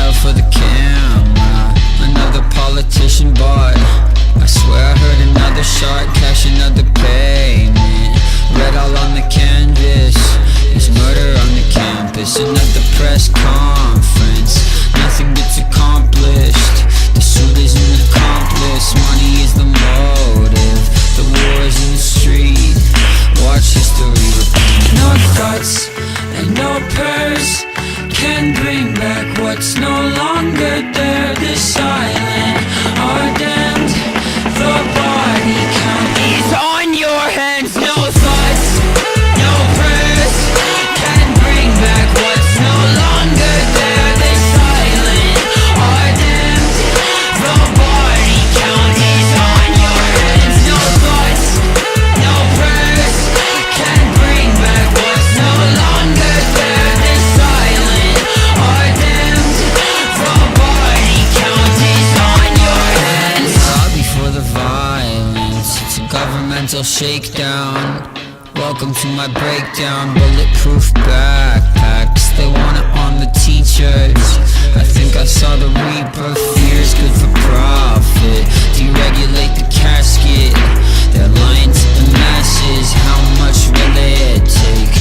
smile for the camera. Another politician bought. I swear I heard another shot, cash another payment. Red all on the canvas. There's murder on the campus. Another press conference. Nothing gets accomplished. The suit is an accomplice. Money is the motive. The war is in the street. Watch history repeat. No thoughts and no purse can bring back what's no longer there. The silent are damned. The body count is on your hands. No thoughts, no prayers can bring back what's no longer there. The silent are damned. The body count is on your hands. No thoughts, no prayers can bring back what's no longer there. The silent are damned. The body count is on your hands. Sorry for the violence. It's a governmental shakedown. Welcome to my breakdown. Bulletproof backpacks. They want it on the teachers. I think I saw the rebirth. Fears good for profit. Deregulate the casket. They're lying to the masses. How much will it take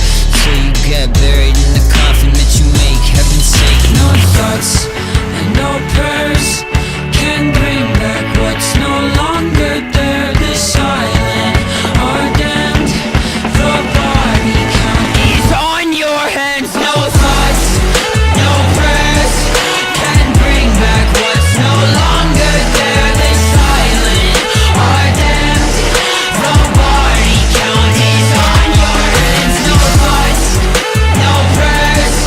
till you get buried in the coffin that you make? Heaven's sake, no thoughts and no prayers can bring back what's no longer there. The silent are damned. The body count is on your hands. No thoughts, no prayers can bring back what's no longer there. The silent are damned. The body count is on your hands. No thoughts, no prayers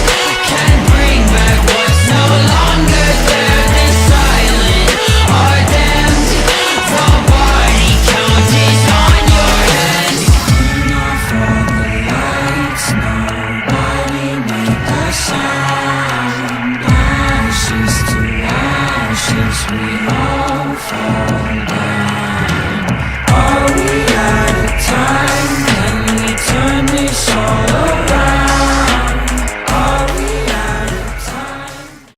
can bring back what's no longer there. The silent are damned. The body count is on your hands. Turn off all the lights. Nobody make a sound. Ashes to ashes we all fall.